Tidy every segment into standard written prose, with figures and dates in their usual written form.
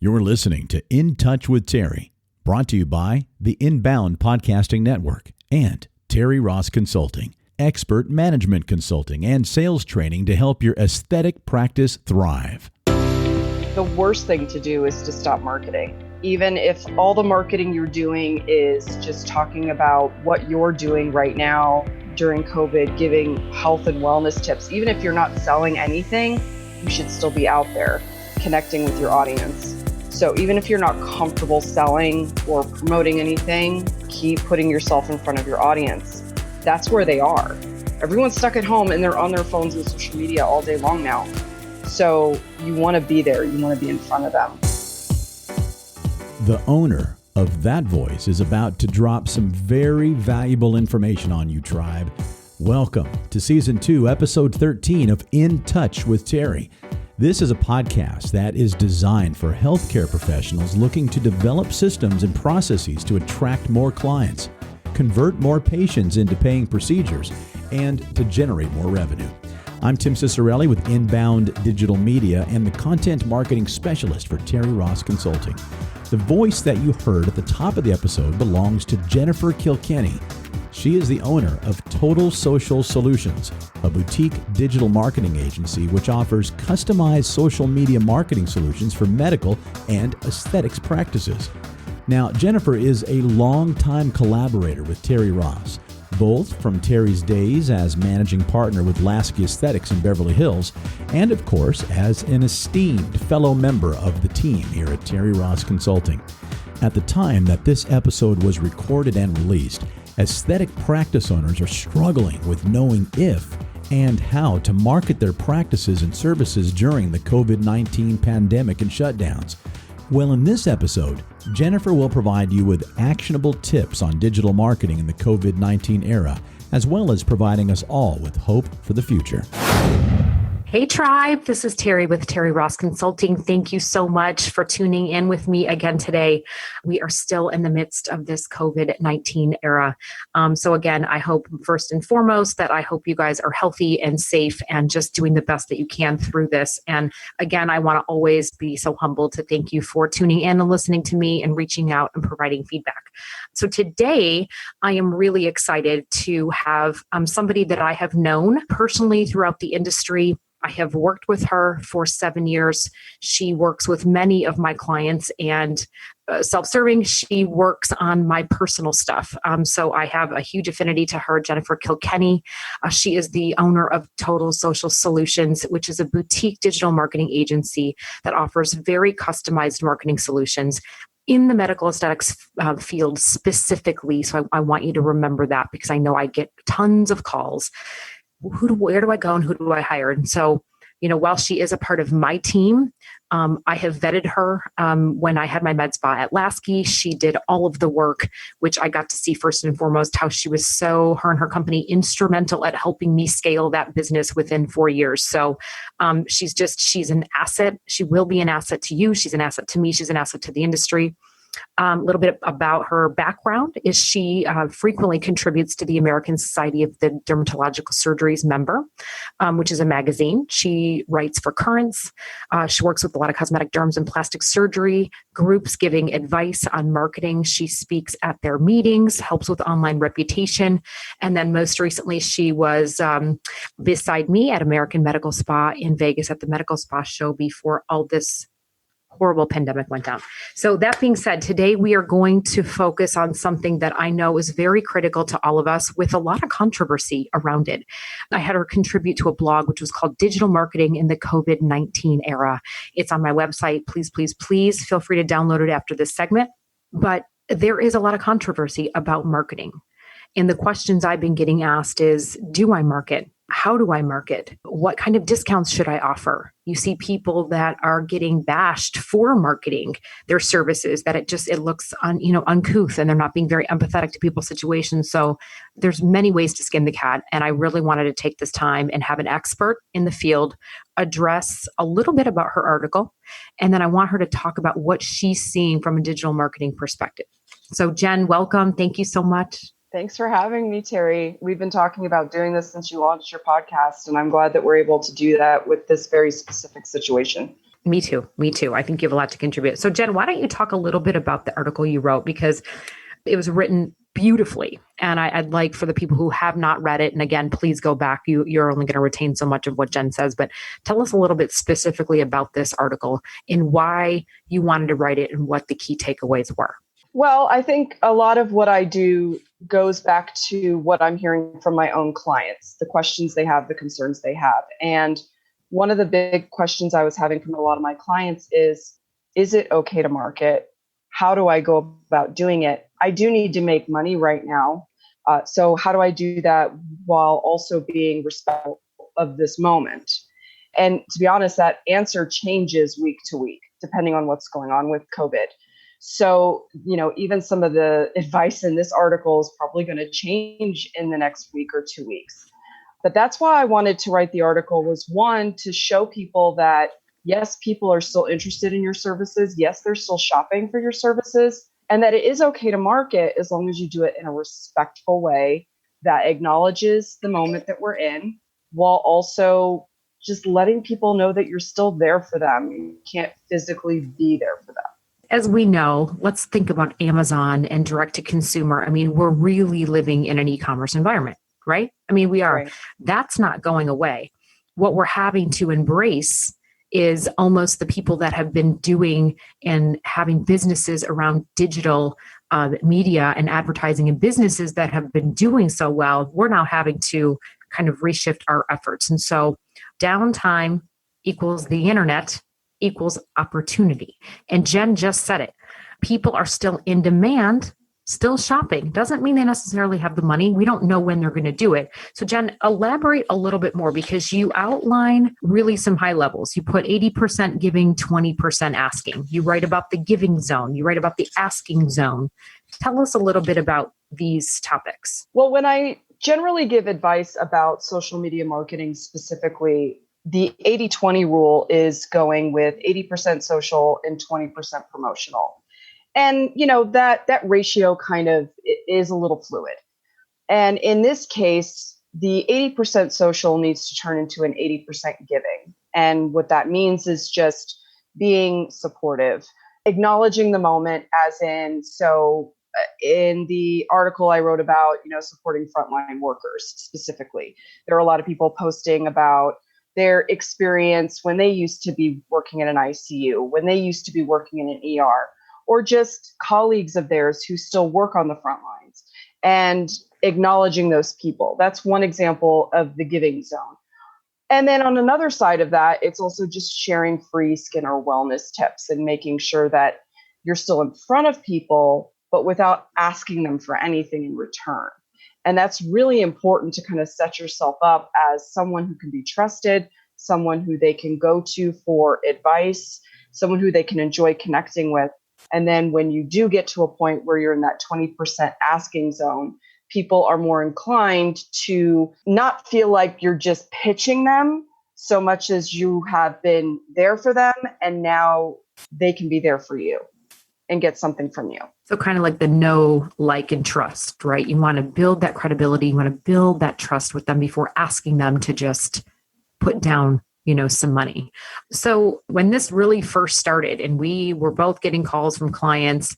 You're listening to In Touch with Terri, brought to you by the Inbound Podcasting Network and Terri Ross Consulting, expert management consulting and sales training to help your aesthetic practice thrive. The worst thing to do is to stop marketing. Even if all the marketing you're doing is just talking about what you're doing right now during COVID, giving health and wellness tips, even if you're not selling anything, you should still be out there connecting with your audience. So even if you're not comfortable selling or promoting anything, keep putting yourself in front of your audience. That's where they are. Everyone's stuck at home and they're on their phones and social media all day long now. So you want to be there. You want to be in front of them. The owner of that voice is about to drop some very valuable information on you, tribe. Welcome to Season 2, Episode 13 of In Touch with Terri. This is a podcast that is designed for healthcare professionals looking to develop systems and processes to attract more clients, convert more patients into paying procedures, and to generate more revenue. I'm Tim Cicciarelli with Inbound Digital Media and the content marketing specialist for Terri Ross Consulting. The voice that you heard at the top of the episode belongs to Jennifer Kilkenny. She is the owner of Total Social Solutions, a boutique digital marketing agency which offers customized social media marketing solutions for medical and aesthetics practices. Now, Jennifer is a longtime collaborator with Terri Ross, both from Terri's days as managing partner with Lasky Aesthetics in Beverly Hills, and of course, as an esteemed fellow member of the team here at Terri Ross Consulting. At the time that this episode was recorded and released, aesthetic practice owners are struggling with knowing if and how to market their practices and services during the COVID-19 pandemic and shutdowns. Well, in this episode, Jennifer will provide you with actionable tips on digital marketing in the COVID-19 era, as well as providing us all with hope for the future. Hey tribe, this is Terri with Terri Ross Consulting. Thank you so much for tuning in with me again today. We are still in the midst of this COVID-19 era. So again, I hope first and foremost that I hope you guys are healthy and safe and just doing the best that you can through this. And again, I want to always be so humble to thank you for tuning in and listening to me and reaching out and providing feedback. So today, I am really excited to have somebody that I have known personally throughout the industry. I have worked with her for 7 years. She works with many of my clients and self-serving. She works on my personal stuff. So I have a huge affinity to her, Jennifer Kilkenny. She is the owner of Total Social Solutions, which is a boutique digital marketing agency that offers very customized marketing solutions in the medical aesthetics field specifically. So I want you to remember that because I know I get tons of calls. Where do I go and who do I hire? And so, while she is a part of my team, I have vetted her. When I had my med spa at Lasky, she did all of the work, which I got to see first and foremost how she was her and her company instrumental at helping me scale that business within 4 years. So she's an asset. She will be an asset to you. She's an asset to me. She's an asset to the industry. A little bit about her background is she frequently contributes to the American Society of the Dermatological Surgeries member, which is a magazine. She writes for Currents. She works with a lot of cosmetic derms and plastic surgery groups giving advice on marketing. She speaks at their meetings, helps with online reputation. And then most recently, she was beside me at American Medical Spa in Vegas at the Medical Spa show before all this horrible pandemic went down. So that being said, today we are going to focus on something that I know is very critical to all of us with a lot of controversy around it. I had her contribute to a blog which was called Digital Marketing in the COVID-19 Era. It's on my website. Please, please, please feel free to download it after this segment. But there is a lot of controversy about marketing. And the questions I've been getting asked is, do I market? How do I market? What kind of discounts should I offer? You see people that are getting bashed for marketing their services, that it looks uncouth, and they're not being very empathetic to people's situations. So there's many ways to skin the cat. And I really wanted to take this time and have an expert in the field address a little bit about her article. And then I want her to talk about what she's seeing from a digital marketing perspective. So Jen, welcome. Thank you so much. Thanks for having me, Terri. We've been talking about doing this since you launched your podcast, and I'm glad that we're able to do that with this very specific situation. Me too. Me too. I think you have a lot to contribute. So Jen, why don't you talk a little bit about the article you wrote? Because it was written beautifully. And I'd like for the people who have not read it, and again, please go back. You're only going to retain so much of what Jen says, but tell us a little bit specifically about this article and why you wanted to write it and what the key takeaways were. Well, I think a lot of what I do goes back to what I'm hearing from my own clients, the questions they have, the concerns they have. And one of the big questions I was having from a lot of my clients is it okay to market? How do I go about doing it? I do need to make money right now. So how do I do that while also being respectful of this moment? And to be honest, that answer changes week to week, depending on what's going on with COVID. So, even some of the advice in this article is probably going to change in the next week or 2 weeks. But that's why I wanted to write the article, was one, to show people that, yes, people are still interested in your services. Yes, they're still shopping for your services, and that it is okay to market as long as you do it in a respectful way that acknowledges the moment that we're in, while also just letting people know that you're still there for them. You can't physically be there for them. As we know, let's think about Amazon and direct to consumer. I mean, we're really living in an e-commerce environment, right? I mean, we are. Right. That's not going away. What we're having to embrace is almost the people that have been doing and having businesses around digital media and advertising, and businesses that have been doing so well. We're now having to kind of reshift our efforts. And so downtime equals the internet equals opportunity. And Jen just said it. People are still in demand, still shopping. Doesn't mean they necessarily have the money. We don't know when they're going to do it. So Jen, elaborate a little bit more, because you outline really some high levels. You put 80% giving, 20% asking. You write about the giving zone. You write about the asking zone. Tell us a little bit about these topics. Well, when I generally give advice about social media marketing specifically, the 80-20 rule is going with 80% social and 20% promotional. And, that ratio kind of is a little fluid. And in this case, the 80% social needs to turn into an 80% giving. And what that means is just being supportive, acknowledging the moment, as in the article I wrote about, supporting frontline workers specifically. There are a lot of people posting about their experience when they used to be working in an ICU, when they used to be working in an ER, or just colleagues of theirs who still work on the front lines, and acknowledging those people. That's one example of the giving zone. And then on another side of that, it's also just sharing free skin or wellness tips and making sure that you're still in front of people, but without asking them for anything in return. And that's really important to kind of set yourself up as someone who can be trusted, someone who they can go to for advice, someone who they can enjoy connecting with. And then when you do get to a point where you're in that 20% asking zone, people are more inclined to not feel like you're just pitching them so much as you have been there for them, and now they can be there for you and get something from you. So kind of like the know, like, and trust, right? You want to build that credibility. You want to build that trust with them before asking them to just put down, some money. So when this really first started, and we were both getting calls from clients,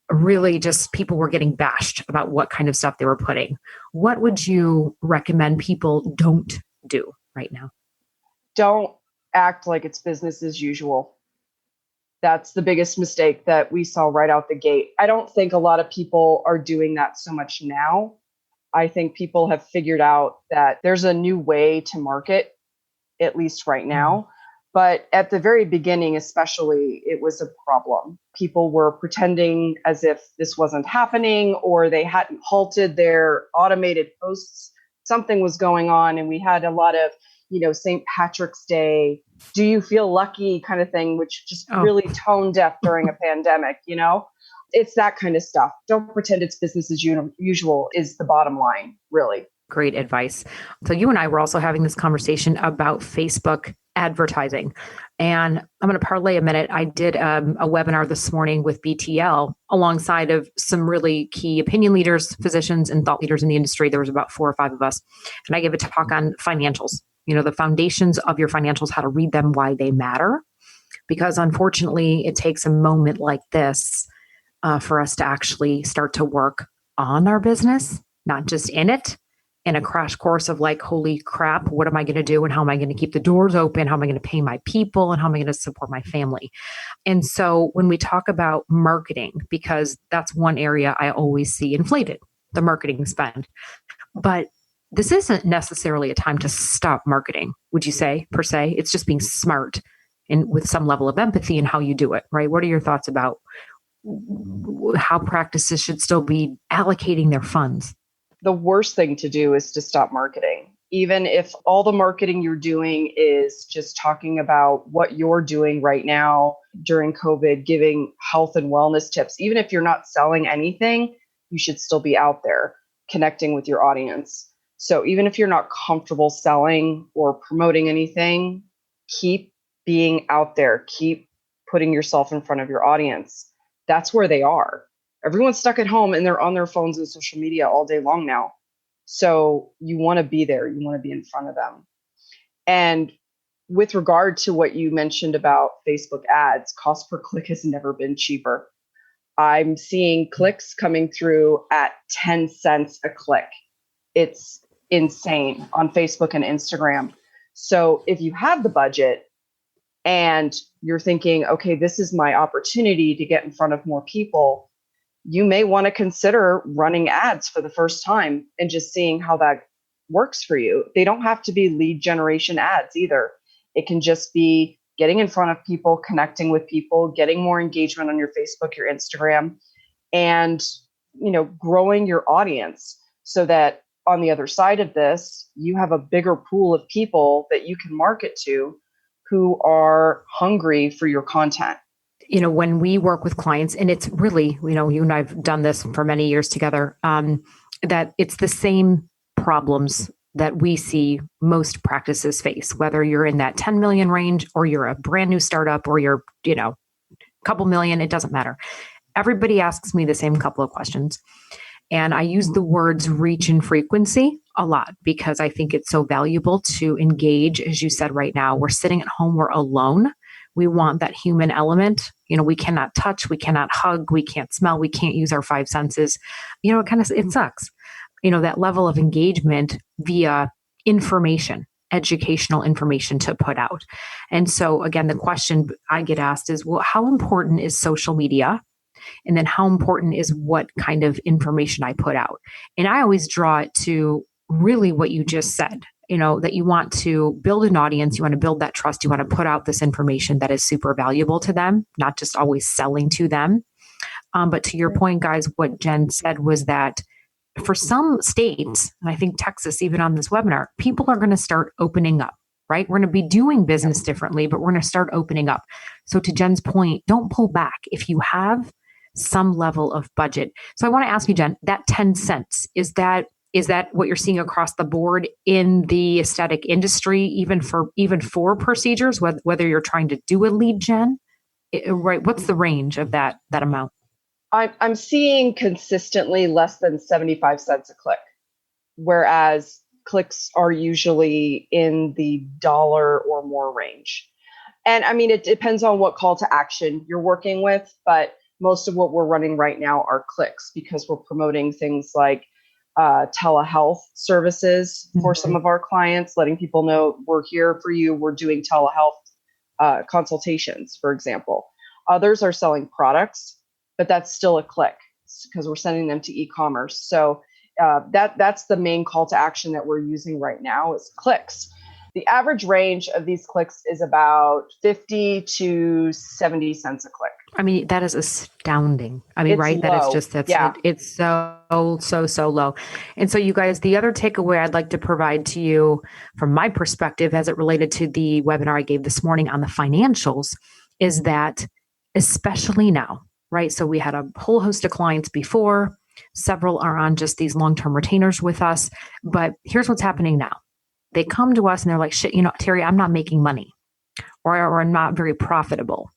really just people were getting bashed about what kind of stuff they were putting. What would you recommend people don't do right now? Don't act like it's business as usual. That's the biggest mistake that we saw right out the gate. I don't think a lot of people are doing that so much now. I think people have figured out that there's a new way to market, at least right now. But at the very beginning, especially, it was a problem. People were pretending as if this wasn't happening, or they hadn't halted their automated posts. Something was going on, and we had a lot of St. Patrick's Day, do you feel lucky kind of thing, which just really tone deaf during a pandemic, It's that kind of stuff. Don't pretend it's business as usual is the bottom line, really. Great advice. So you and I were also having this conversation about Facebook advertising. And I'm going to parlay a minute. I did a webinar this morning with BTL alongside of some really key opinion leaders, physicians, and thought leaders in the industry. There was about 4 or 5 of us. And I gave a talk on financials. The foundations of your financials, how to read them, why they matter. because unfortunately, it takes a moment like this for us to actually start to work on our business, not just in it, in a crash course of like, holy crap, what am I going to do? And how am I going to keep the doors open? How am I going to pay my people? And how am I going to support my family? And so when we talk about marketing, because that's one area I always see inflated, the marketing spend. But this isn't necessarily a time to stop marketing, would you say, per se? It's just being smart and with some level of empathy in how you do it, right? What are your thoughts about how practices should still be allocating their funds? The worst thing to do is to stop marketing. Even if all the marketing you're doing is just talking about what you're doing right now during COVID, giving health and wellness tips, even if you're not selling anything, you should still be out there connecting with your audience. So even if you're not comfortable selling or promoting anything, keep being out there, keep putting yourself in front of your audience. That's where they are. Everyone's stuck at home and they're on their phones and social media all day long now. So you want to be there. You want to be in front of them. And with regard to what you mentioned about Facebook ads, cost per click has never been cheaper. I'm seeing clicks coming through at 10 cents a click. It's insane on Facebook and Instagram. So if you have the budget and you're thinking, okay, this is my opportunity to get in front of more people, you may want to consider running ads for the first time and just seeing how that works for you. They don't have to be lead generation ads either. It can just be getting in front of people, connecting with people, getting more engagement on your Facebook, your Instagram, and growing your audience so that on the other side of this, you have a bigger pool of people that you can market to who are hungry for your content. When we work with clients, and it's really, you and I've done this for many years together, that it's the same problems that we see most practices face, whether you're in that 10 million range or you're a brand new startup or you're, a couple million, it doesn't matter. Everybody asks me the same couple of questions. And I use the words reach and frequency a lot because I think it's so valuable to engage. As you said, right now, we're sitting at home, we're alone. We want that human element. We cannot touch, we cannot hug, we can't smell, we can't use our five senses. It sucks. That level of engagement via information, educational information to put out. And so again, the question I get asked is, well, how important is social media? And then how important is what kind of information I put out? And I always draw it to really what you just said, that you want to build an audience, you want to build that trust, you want to put out this information that is super valuable to them, not just always selling to them. But to your point, guys, what Jen said was that for some states, and I think Texas, even on this webinar, people are going to start opening up, right? We're going to be doing business differently, but we're going to start opening up. So to Jen's point, don't pull back if you have some level of budget. So I want to ask you, Jen, that 10 cents, is that what you're seeing across the board in the aesthetic industry, even for procedures, whether you're trying to do a lead gen, right? What's the range of that amount? I'm seeing consistently less than 75 cents a click, whereas clicks are usually in the dollar or more range. And I mean, it depends on what call to action you're working with, but most of what we're running right now are clicks because we're promoting things like telehealth services for some of our clients, letting people know we're here for you. We're doing telehealth consultations, for example. Others are selling products, but that's still a click because we're sending them to e-commerce. So that's the main call to action that we're using right now is clicks. The average range of these clicks is about 50 to 70 cents a click. I mean, that is astounding. I mean, it's right? Low. That is just, it's so low. And so you guys, the other takeaway I'd like to provide to you from my perspective as it related to the webinar I gave this morning on the financials is that especially now, right? So we had a whole host of clients before, several are on just these long-term retainers with us, but here's what's happening now. They come to us and they're like, shit, Terri, I'm not making money or I'm not very profitable.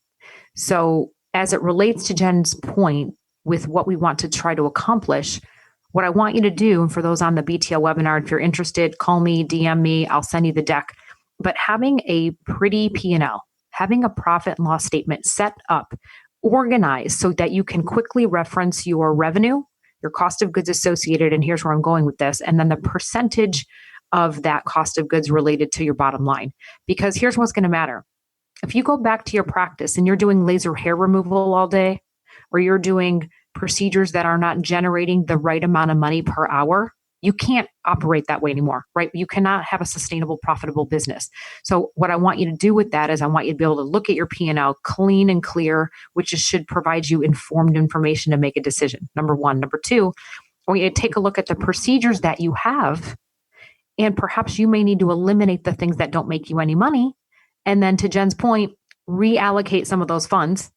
So as it relates to Jen's point with what we want to try to accomplish, what I want you to do, and for those on the BTL webinar, if you're interested, call me, DM me, I'll send you the deck. But having a pretty P&L, having a profit and loss statement set up, organized so that you can quickly reference your revenue, your cost of goods associated, and here's where I'm going with this, and then the percentage of that cost of goods related to your bottom line. Because here's what's going to matter. If you go back to your practice and you're doing laser hair removal all day, or you're doing procedures that are not generating the right amount of money per hour, you can't operate that way anymore, right? You cannot have a sustainable, profitable business. So what I want you to do with that is I want you to be able to look at your P&L clean and clear, which should provide you informed information to make a decision. Number one. Number two, I want you to take a look at the procedures that you have, and perhaps you may need to eliminate the things that don't make you any money. And then to Jen's point, reallocate some of those funds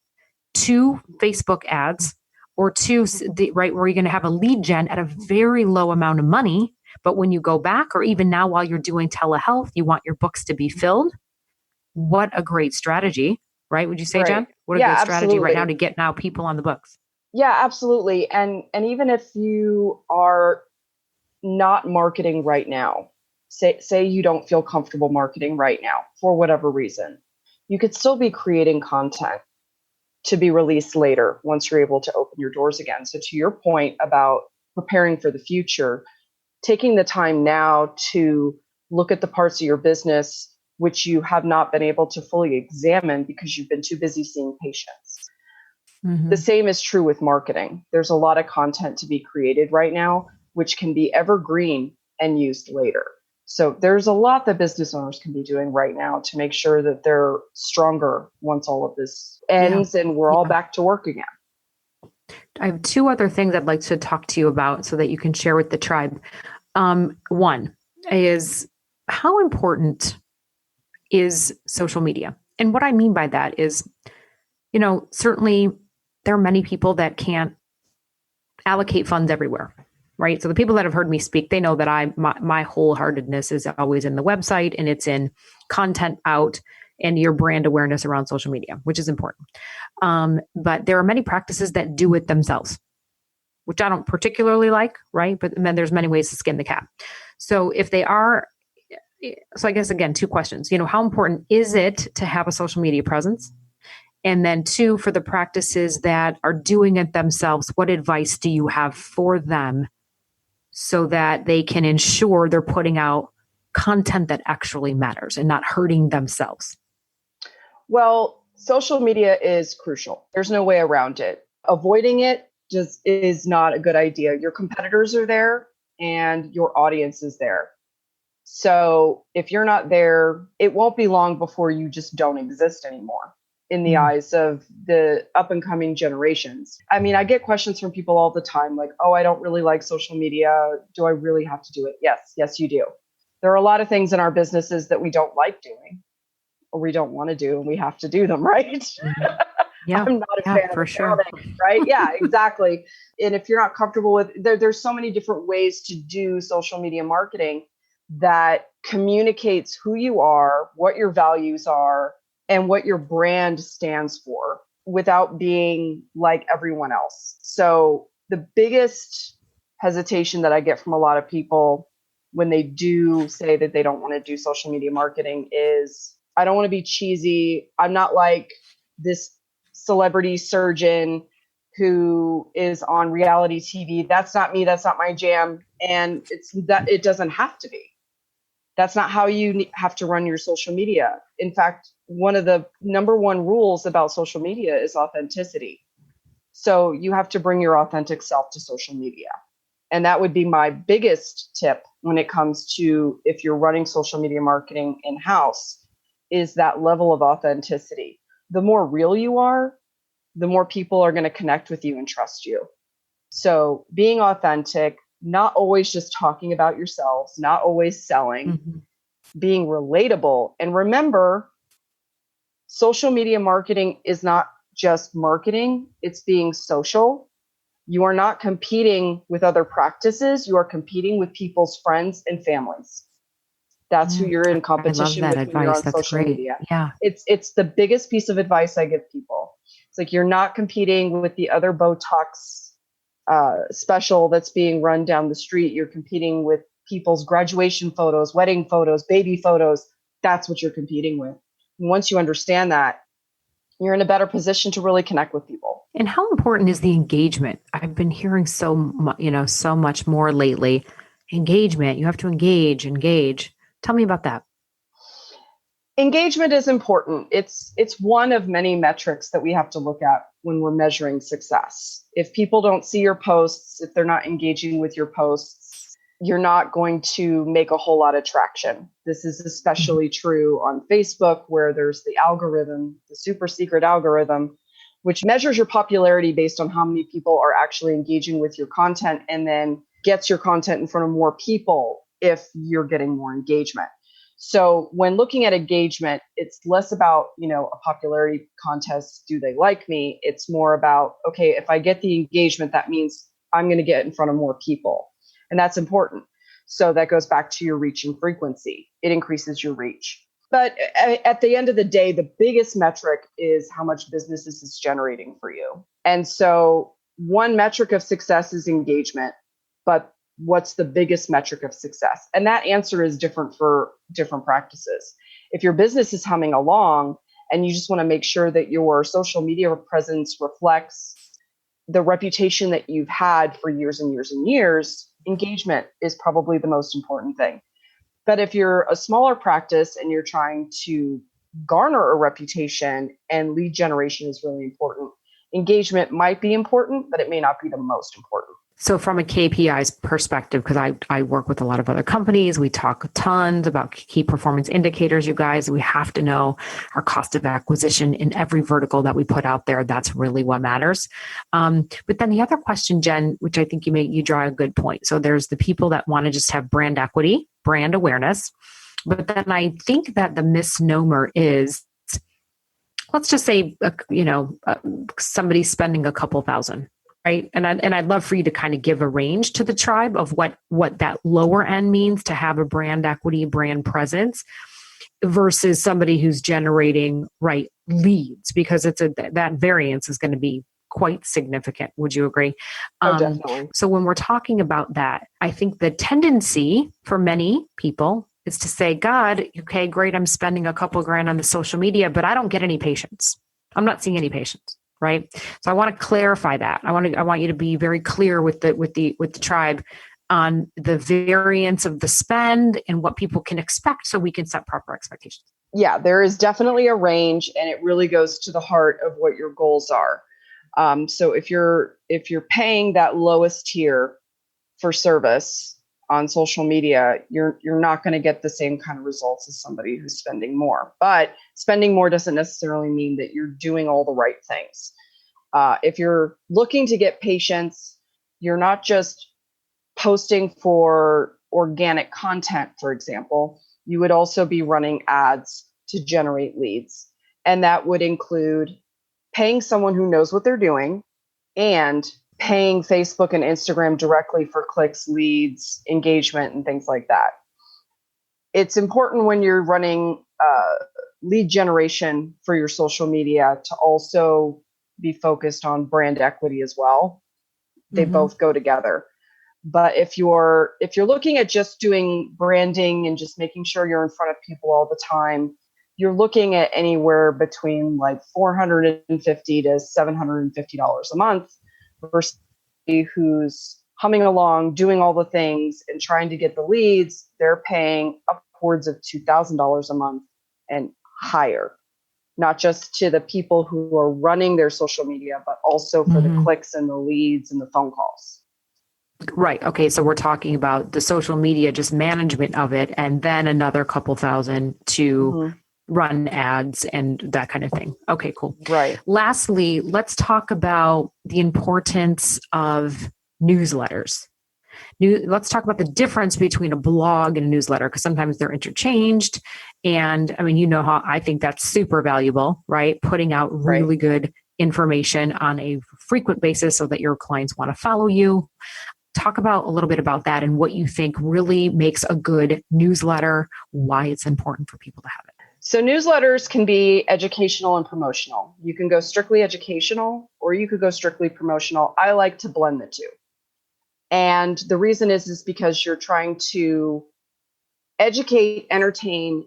to Facebook ads, or to right where you're going to have a lead gen at a very low amount of money. But when you go back, or even now while you're doing telehealth, you want your books to be filled. What a great strategy, right? Would you say, Right. Jen? What a good strategy right now to get now people on the books. Yeah, absolutely. And even if you are not marketing right now, say you don't feel comfortable marketing right now for whatever reason, you could still be creating content to be released later once you're able to open your doors again. So to your point about preparing for the future, taking the time now to look at the parts of your business which you have not been able to fully examine because you've been too busy seeing patients. Mm-hmm. The same is true with marketing. There's a lot of content to be created right now, which can be evergreen and used later. So there's a lot that business owners can be doing right now to make sure that they're stronger once all of this ends and we're all back to work again. I have two other things I'd like to talk to you about so that you can share with the tribe. One is, how important is social media? And what I mean by that is, certainly there are many people that can't allocate funds everywhere. Right. So the people that have heard me speak, they know that my wholeheartedness is always in the website, and it's in content out and your brand awareness around social media, which is important. But there are many practices that do it themselves, which I don't particularly like. Right. But then there's many ways to skin the cat. So I guess, again, two questions. How important is it to have a social media presence? And then two, for the practices that are doing it themselves, what advice do you have for them so that they can ensure they're putting out content that actually matters and not hurting themselves? Well, social media is crucial. There's no way around it. Avoiding it just is not a good idea. Your competitors are there and your audience is there. So if you're not there, it won't be long before you just don't exist anymore in the eyes of the up and coming generations. I mean, I get questions from people all the time like, oh, I don't really like social media. Do I really have to do it? Yes, you do. There are a lot of things in our businesses that we don't like doing or we don't want to do, and we have to do them, right? Yeah, I'm not a fan for of sure. counting, right? Yeah, exactly. And if you're not comfortable with, there's so many different ways to do social media marketing that communicates who you are, what your values are, and what your brand stands for without being like everyone else. So the biggest hesitation that I get from a lot of people when they do say that they don't want to do social media marketing is, I don't want to be cheesy. I'm not like this celebrity surgeon who is on reality TV. That's not me. That's not my jam. And it doesn't have to be. That's not how you have to run your social media. In fact, one of the number one rules about social media is authenticity. So you have to bring your authentic self to social media. And that would be my biggest tip when it comes to, if you're running social media marketing in-house, is that level of authenticity. The more real you are, the more people are going to connect with you and trust you. So being authentic, not always just talking about yourselves, not always selling, being relatable. And remember, social media marketing is not just marketing, it's being social. You are not competing with other practices. You are competing with people's friends and families. That's who you're in competition with when you're on social media. Yeah. It's the biggest piece of advice I give people. It's like, you're not competing with the other Botox special that's being run down the street. You're competing with people's graduation photos, wedding photos, baby photos. That's what you're competing with. Once you understand that, you're in a better position to really connect with people. And how important is the engagement? I've been hearing so much more lately. Engagement, you have to engage. Tell me about that. Engagement is important. It's one of many metrics that we have to look at when we're measuring success. If people don't see your posts, if they're not engaging with your posts, you're not going to make a whole lot of traction. This is especially true on Facebook, where there's the algorithm, the super secret algorithm, which measures your popularity based on how many people are actually engaging with your content, and then gets your content in front of more people if you're getting more engagement. So when looking at engagement, it's less about, a popularity contest. Do they like me? It's more about, okay, if I get the engagement, that means I'm going to get in front of more people. And that's important. So that goes back to your reach and frequency. It increases your reach. But at the end of the day, the biggest metric is how much business this is generating for you. And so one metric of success is engagement, but what's the biggest metric of success? And that answer is different for different practices. If your business is humming along and you just want to make sure that your social media presence reflects the reputation that you've had for years and years and years, engagement is probably the most important thing. But if you're a smaller practice and you're trying to garner a reputation, and lead generation is really important, engagement might be important, but it may not be the most important. So from a KPIs perspective, because I work with a lot of other companies, we talk tons about key performance indicators, you guys. We have to know our cost of acquisition in every vertical that we put out there. That's really what matters. But then the other question, Jen, which I think you draw a good point. So there's the people that want to just have brand equity, brand awareness. But then I think that the misnomer is, let's just say, somebody's spending a couple thousand. Right. And I'd love for you to kind of give a range to the tribe of what that lower end means to have a brand equity, brand presence versus somebody who's generating leads, because that variance is going to be quite significant. Would you agree? Definitely. So when we're talking about that, I think the tendency for many people is to say, God, okay, great. I'm spending a couple grand on the social media, but I don't get any patients. I'm not seeing any patients. Right. So I want to clarify that. I want you to be very clear with the tribe on the variance of the spend and what people can expect, so we can set proper expectations. Yeah, there is definitely a range, and it really goes to the heart of what your goals are. So if you're paying that lowest tier for service on social media, you're not going to get the same kind of results as somebody who's spending more. But spending more doesn't necessarily mean that you're doing all the right things. If you're looking to get patients, you're not just posting for organic content, for example. You would also be running ads to generate leads. And that would include paying someone who knows what they're doing and paying Facebook and Instagram directly for clicks, leads, engagement, and things like that. It's important when you're running lead generation for your social media to also be focused on brand equity as well. They both go together. But if you're looking at just doing branding and just making sure you're in front of people all the time, you're looking at anywhere between like $450 to $750 a month, versus somebody who's humming along, doing all the things and trying to get the leads. They're paying upwards of $2,000 a month and higher, not just to the people who are running their social media, but also for the clicks and the leads and the phone calls. Right. Okay. So we're talking about the social media, just management of it, and then another couple thousand to run ads and that kind of thing. Okay, cool. Right. Lastly, let's talk about the importance of newsletters. Let's talk about the difference between a blog and a newsletter, because sometimes they're interchanged. And I mean, how I think that's super valuable, right? Putting out really good information on a frequent basis so that your clients want to follow you. Talk about a little bit about that and what you think really makes a good newsletter, why it's important for people to have it. So newsletters can be educational and promotional. You can go strictly educational, or you could go strictly promotional. I like to blend the two. And the reason is because you're trying to educate, entertain,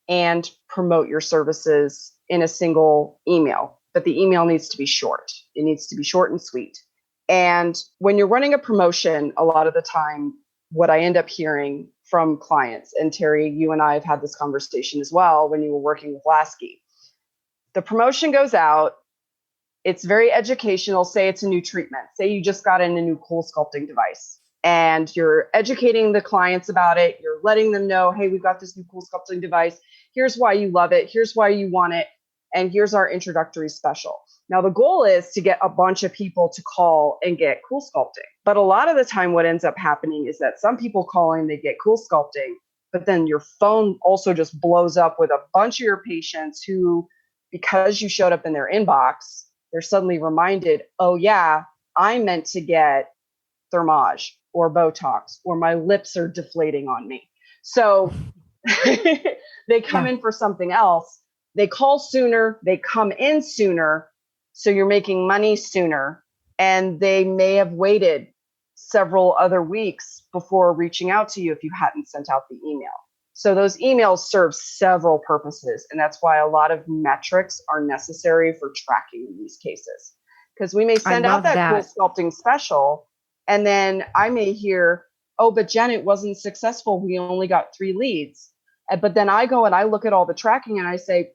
and promote your services in a single email. But the email needs to be short. It needs to be short and sweet. And when you're running a promotion, a lot of the time, what I end up hearing from clients, and Terri, you and I have had this conversation as well when you were working with Lasky. The promotion goes out. It's very educational. Say it's a new treatment. Say you just got in a new cool sculpting device and you're educating the clients about it. You're letting them know, hey, we've got this new cool sculpting device. Here's why you love it. Here's why you want it. And here's our introductory special. Now, the goal is to get a bunch of people to call and get cool sculpting. But a lot of the time, what ends up happening is that some people calling, they get cool sculpting, but then your phone also just blows up with a bunch of your patients who, because you showed up in their inbox, they're suddenly reminded, oh yeah, I meant to get Thermage or Botox, or my lips are deflating on me. So they come in for something else. They call sooner, they come in sooner, so you're making money sooner, and they may have waited several other weeks before reaching out to you if you hadn't sent out the email. So those emails serve several purposes, and that's why a lot of metrics are necessary for tracking in these cases. Because we may send out that cool sculpting special, and then I may hear, oh, but Jen, it wasn't successful. We only got 3 leads. But then I go and I look at all the tracking and I say,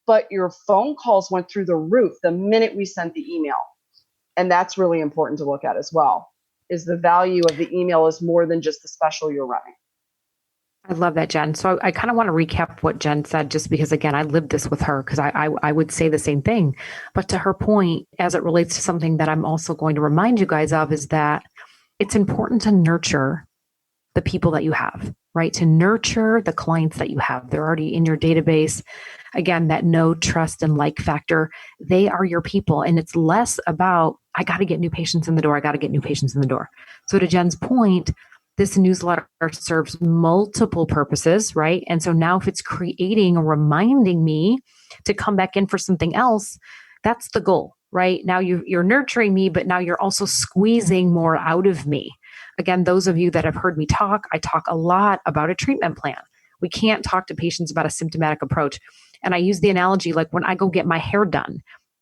but your phone calls went through the roof the minute we sent the email. And that's really important to look at as well, is the value of the email is more than just the special you're running. I love that, Jen. So I kind of want to recap what Jen said, just because, again, I lived this with her, because I would say the same thing. But to her point, as it relates to something that I'm also going to remind you guys of, is that it's important to nurture the people that you have, right? To nurture the clients that you have. They're already in your database. Again, that know, trust, and like factor, they are your people. And it's less about, I got to get new patients in the door. I got to get new patients in the door. So to Jen's point, this newsletter serves multiple purposes, right? And so now if it's creating or reminding me to come back in for something else, that's the goal, right? Now you're nurturing me, but now you're also squeezing more out of me. Again, those of you that have heard me talk, I talk a lot about a treatment plan. We can't talk to patients about a symptomatic approach. And I use the analogy like when I go get my hair done.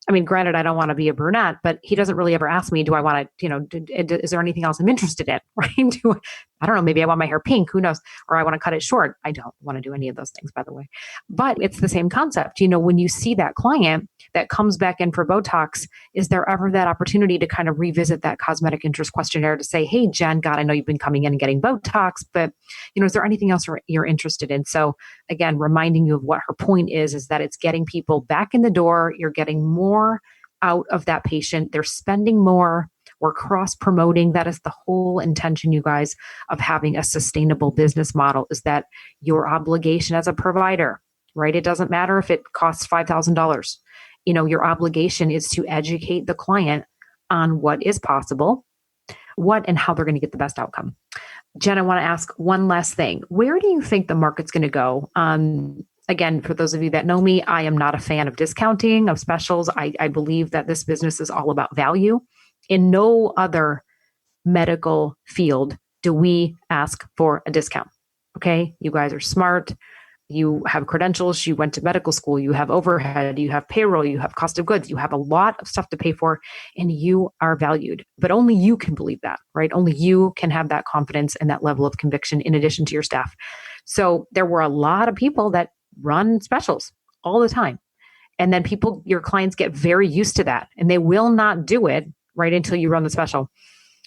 I mean, granted, I don't want to be a brunette, but he doesn't really ever ask me, do I want to, is there anything else I'm interested in, right? I don't know, maybe I want my hair pink, who knows? Or I want to cut it short. I don't want to do any of those things, by the way. But it's the same concept. When you see that client that comes back in for Botox, is there ever that opportunity to kind of revisit that cosmetic interest questionnaire to say, hey, Jen, God, I know you've been coming in and getting Botox, but, is there anything else you're interested in? So again, reminding you of what her point is that it's getting people back in the door. You're getting more out of that patient. They're spending more. We're cross-promoting. That is the whole intention, you guys, of having a sustainable business model, is that your obligation as a provider, right? It doesn't matter if it costs $5,000. Your obligation is to educate the client on what is possible, what and how they're going to get the best outcome. Jen, I want to ask one last thing. Where do you think the market's going to go? Again, for those of you that know me, I am not a fan of discounting, of specials. I believe that this business is all about value. In no other medical field do we ask for a discount. Okay? You guys are smart. You have credentials. You went to medical school. You have overhead. You have payroll. You have cost of goods. You have a lot of stuff to pay for, and you are valued. But only you can believe that, right? Only you can have that confidence and that level of conviction in addition to your staff. So there were a lot of people that run specials all the time. And then your clients get very used to that, and they will not do it right until you run the special.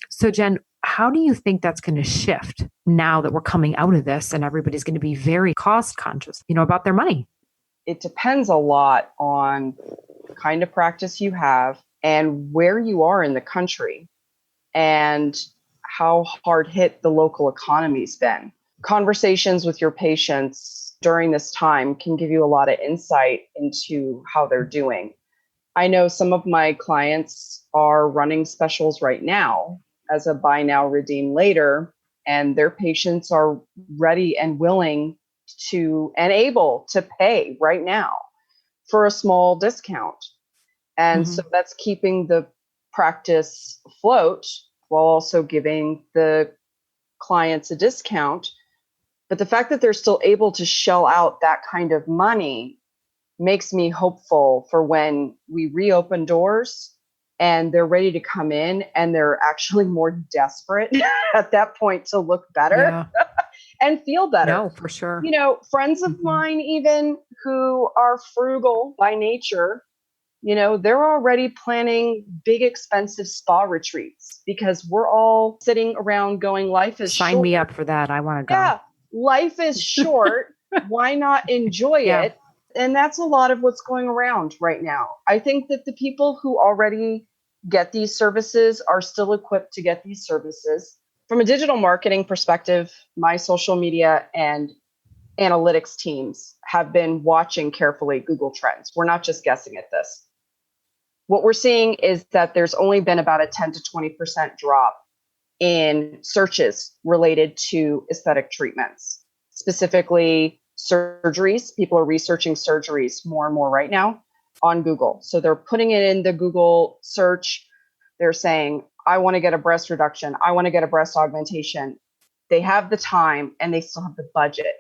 So Jen, how do you think that's going to shift now that we're coming out of this and everybody's going to be very cost conscious, about their money? It depends a lot on the kind of practice you have and where you are in the country and how hard hit the local economy's been. Conversations with your patients during this time can give you a lot of insight into how they're doing. I know some of my clients are running specials right now as a buy now, redeem later, and their patients are ready and willing to and able to pay right now for a small discount. And so that's keeping the practice afloat while also giving the clients a discount But the fact that they're still able to shell out that kind of money makes me hopeful for when we reopen doors and they're ready to come in and they're actually more desperate at that point to look better and feel better. No, for sure. Friends of mine even who are frugal by nature, they're already planning big, expensive spa retreats because we're all sitting around going, life is short. Sign me up for that. I want to go. Yeah, life is short. Why not enjoy it? And that's a lot of what's going around right now. I think that the people who already get these services are still equipped to get these services. From a digital marketing perspective, my social media and analytics teams have been watching carefully Google Trends. We're not just guessing at this. What we're seeing is that there's only been about a 10 to 20% drop in searches related to aesthetic treatments, specifically surgeries. People are researching surgeries more and more right now on Google. So they're putting it in the Google search. They're saying, I want to get a breast reduction. I want to get a breast augmentation. They have the time and they still have the budget.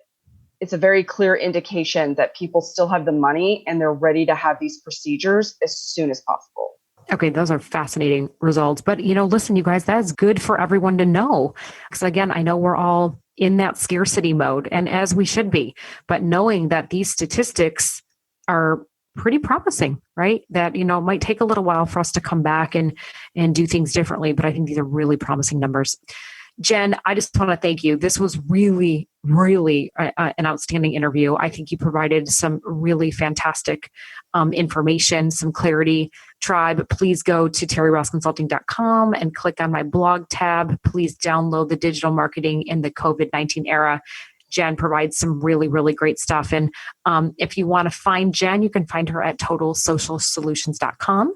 It's a very clear indication that people still have the money and they're ready to have these procedures as soon as possible. Okay, those are fascinating results. But, listen, you guys, that's good for everyone to know. Because again, I know we're all in that scarcity mode, and as we should be. But knowing that these statistics are pretty promising, right? That, it might take a little while for us to come back and do things differently. But I think these are really promising numbers. Jen, I just want to thank you. This was really, really an outstanding interview. I think you provided some really fantastic information, some clarity. Tribe, please go to terrirossconsulting.com and click on my blog tab. Please download the digital marketing in the COVID-19 era. Jen provides some really, really great stuff. And if you want to find Jen, you can find her at totalsocialsolutions.com.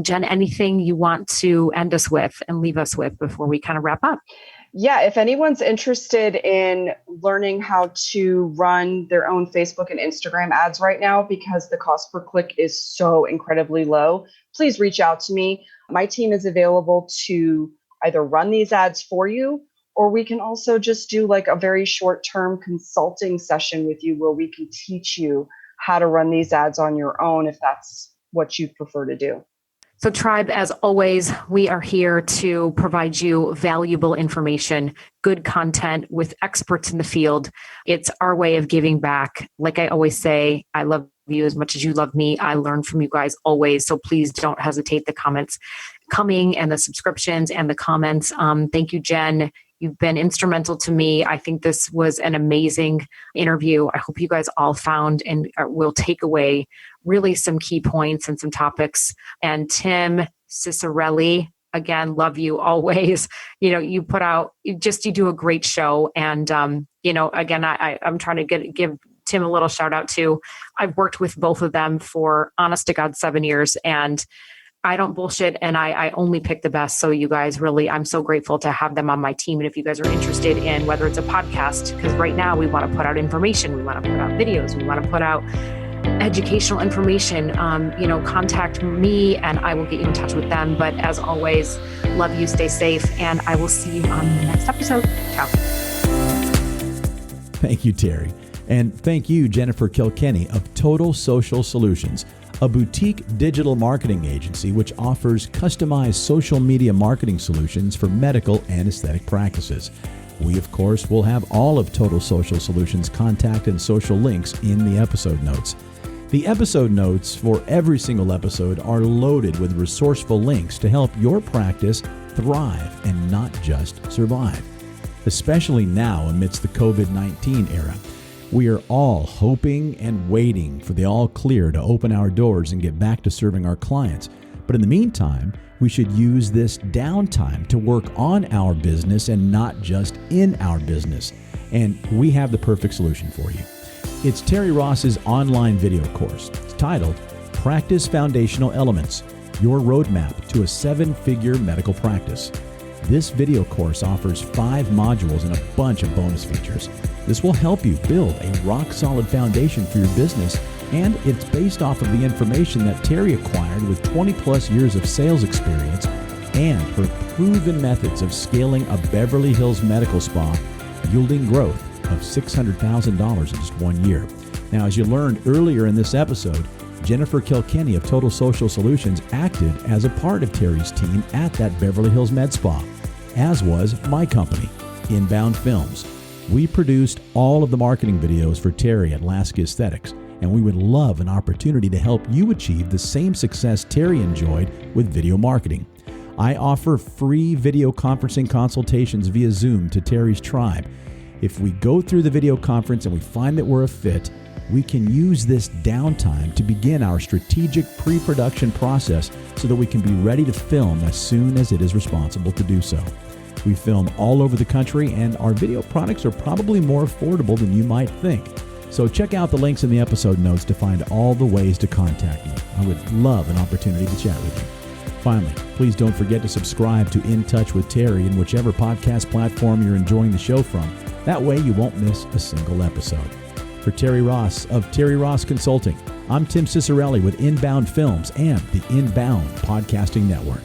Jen, anything you want to end us with and leave us with before we kind of wrap up? Yeah, if anyone's interested in learning how to run their own Facebook and Instagram ads right now, because the cost per click is so incredibly low, please reach out to me. My team is available to either run these ads for you, or we can also just do like a very short-term consulting session with you where we can teach you how to run these ads on your own if that's what you prefer to do. So Tribe, as always, we are here to provide you valuable information, good content with experts in the field. It's our way of giving back. Like I always say, I love you as much as you love me. I learn from you guys always. So please don't hesitate. The comments coming and the subscriptions and the comments. Thank you, Jen. You've been instrumental to me. I think this was an amazing interview. I hope you guys all found and will take away really some key points and some topics. And Tim Cicciarelli, again, love you always. You put out, you do a great show. And, again, I'm trying to give Tim a little shout out too. I've worked with both of them for honest to God 7 years, and I don't bullshit, and I only pick the best. So you guys really, I'm so grateful to have them on my team. And if you guys are interested in whether it's a podcast, because right now we want to put out information, we want to put out videos, we want to put out educational information, contact me and I will get you in touch with them. But as always, love you, stay safe, and I will see you on the next episode. Ciao. Thank you, Terri. And thank you, Jennifer Kilkenny of Total Social Solutions, a boutique digital marketing agency which offers customized social media marketing solutions for medical and aesthetic practices. We, of course, will have all of Total Social Solutions' contact and social links in the episode notes. The episode notes for every single episode are loaded with resourceful links to help your practice thrive and not just survive. Especially now amidst the COVID-19 era, we are all hoping and waiting for the all clear to open our doors and get back to serving our clients. But in the meantime, we should use this downtime to work on our business and not just in our business. And we have the perfect solution for you. It's Terri Ross's online video course. It's titled Practice Foundational Elements, Your Roadmap to a 7-Figure Medical Practice. This video course offers 5 modules and a bunch of bonus features. This will help you build a rock-solid foundation for your business, and it's based off of the information that Terri acquired with 20-plus years of sales experience and her proven methods of scaling a Beverly Hills medical spa, yielding growth of $600,000 in just 1 year. Now, as you learned earlier in this episode, Jennifer Kilkenny of Total Social Solutions acted as a part of Terri's team at that Beverly Hills Med Spa, as was my company, Inbound Films. We produced all of the marketing videos for Terri at Lasky Aesthetics, and we would love an opportunity to help you achieve the same success Terri enjoyed with video marketing. I offer free video conferencing consultations via Zoom to Terri's tribe. If we go through the video conference and we find that we're a fit, we can use this downtime to begin our strategic pre-production process so that we can be ready to film as soon as it is responsible to do so. We film all over the country, and our video products are probably more affordable than you might think. So check out the links in the episode notes to find all the ways to contact me. I would love an opportunity to chat with you. Finally, please don't forget to subscribe to In Touch with Terri in whichever podcast platform you're enjoying the show from. That way you won't miss a single episode. For Terri Ross of Terri Ross Consulting, I'm Tim Cicciarelli with Inbound Films and the Inbound Podcasting Network.